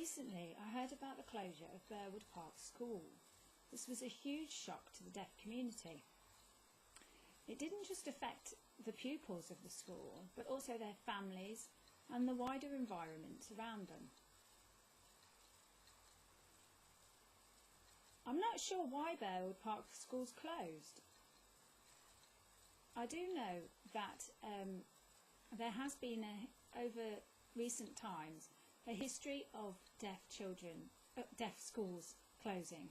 Recently, I heard about the closure of Burwood Park School. This was a huge shock to the deaf community. It didn't just affect the pupils of the school, but also their families and the wider environment around them. I'm not sure why Burwood Park School's closed. I do know that there has been, over recent times, a history of deaf schools closing.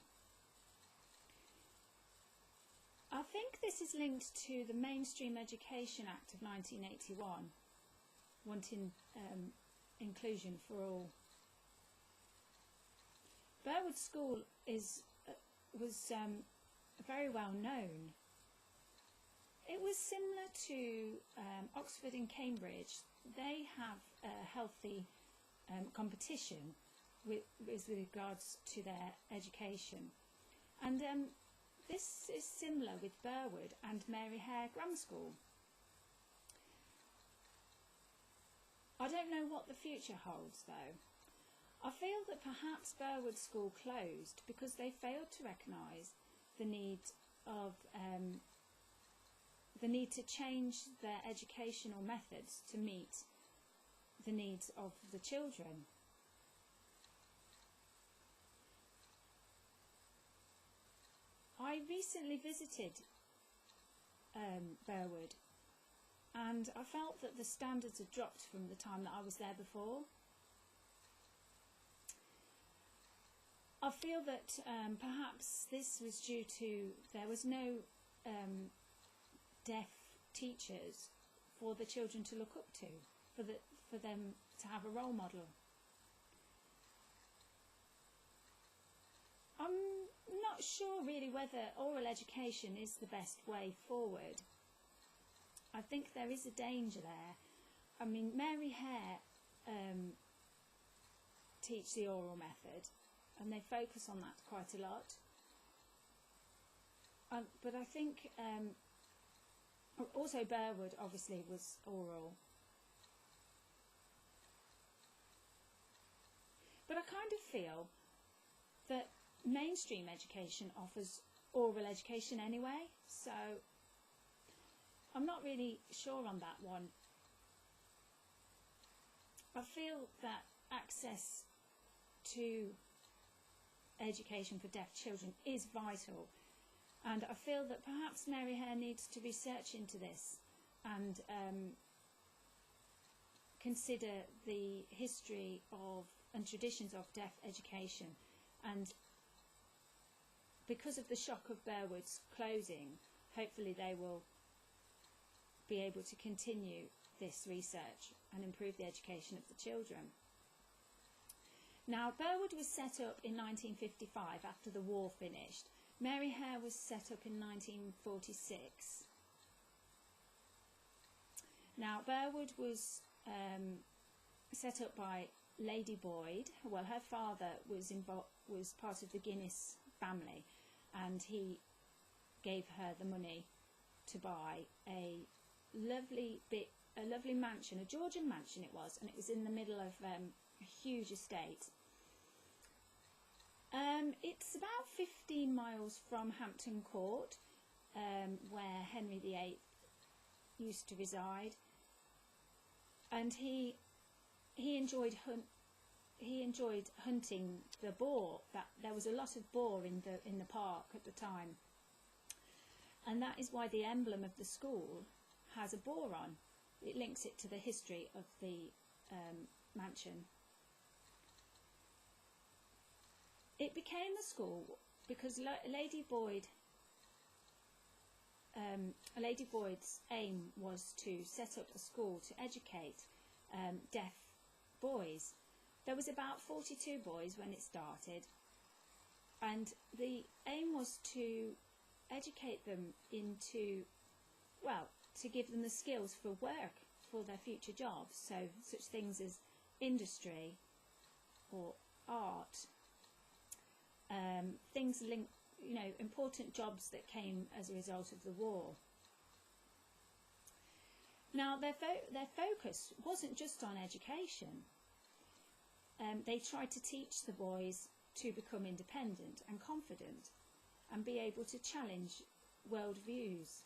I think this is linked to the Mainstream Education Act of 1981, wanting inclusion for all. Burwood School was very well known. It was similar to Oxford and Cambridge. They have a healthy competition with regards to their education, and this is similar with Burwood and Mary Hare Grammar School. I don't know what the future holds though. I feel that perhaps Burwood School closed because they failed to recognise the need to change their educational methods to meet the needs of the children. I recently visited Burwood, and I felt that the standards had dropped from the time that I was there before. I feel that perhaps this was due to there was no deaf teachers for the children to look up to, for them to have a role model. I'm not sure really whether oral education is the best way forward. I think there is a danger there. I mean, Mary Hare teach the oral method, and they focus on that quite a lot. But I think also Burwood obviously was oral. But I kind of feel that mainstream education offers oral education anyway, so I'm not really sure on that one. I feel that access to education for deaf children is vital, and I feel that perhaps Mary Hare needs to research into this and consider the history of and traditions of deaf education, and because of the shock of Burwood's closing, hopefully they will be able to continue this research and improve the education of the children. Now, Burwood was set up in 1955 after the war finished. Mary Hare was set up in 1946. Now, Burwood was set up by Lady Boyd. Well, her father was part of the Guinness family, and he gave her the money to buy a lovely mansion, a Georgian mansion it was, and it was in the middle of a huge estate. It's about 15 miles from Hampton Court, where Henry VIII used to reside, and he enjoyed hunting the boar. That there was a lot of boar in the park at the time, and that is why the emblem of the school has a boar on. It links it to the history of the mansion. It became a school because Lady Boyd's aim was to set up a school to educate deaf boys. There was about 42 boys when it started, and the aim was to educate them into, well, to give them the skills for work, for their future jobs, so such things as industry or art, things linked, important jobs that came as a result of the war. Now, their focus wasn't just on education. they tried to teach the boys to become independent and confident and be able to challenge world views.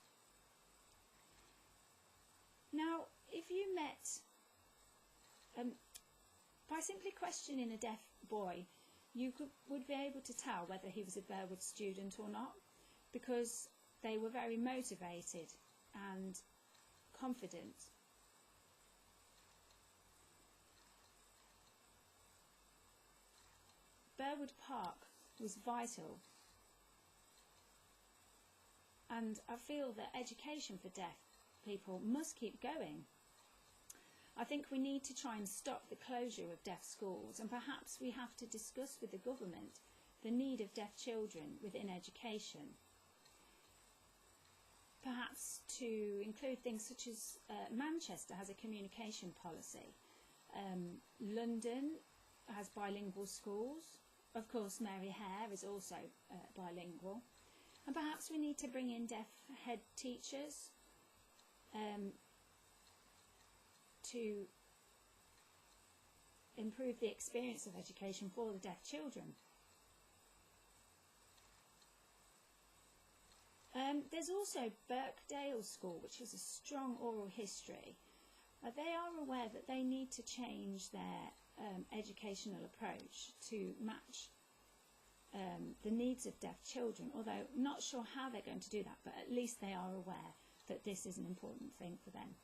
Now, if you met, by simply questioning a deaf boy, you would be able to tell whether he was a Burwood student or not, because they were very motivated and confident. Burwood Park was vital, and I feel that education for deaf people must keep going. I think we need to try and stop the closure of deaf schools, and perhaps we have to discuss with the government the need of deaf children within education. Perhaps to include things such as Manchester has a communication policy. London has bilingual schools. Of course, Mary Hare is also bilingual. And perhaps we need to bring in deaf head teachers to improve the experience of education for the deaf children. There's also Birkdale School, which has a strong oral history. They are aware that they need to change their educational approach to match the needs of deaf children, although not sure how they're going to do that, but at least they are aware that this is an important thing for them.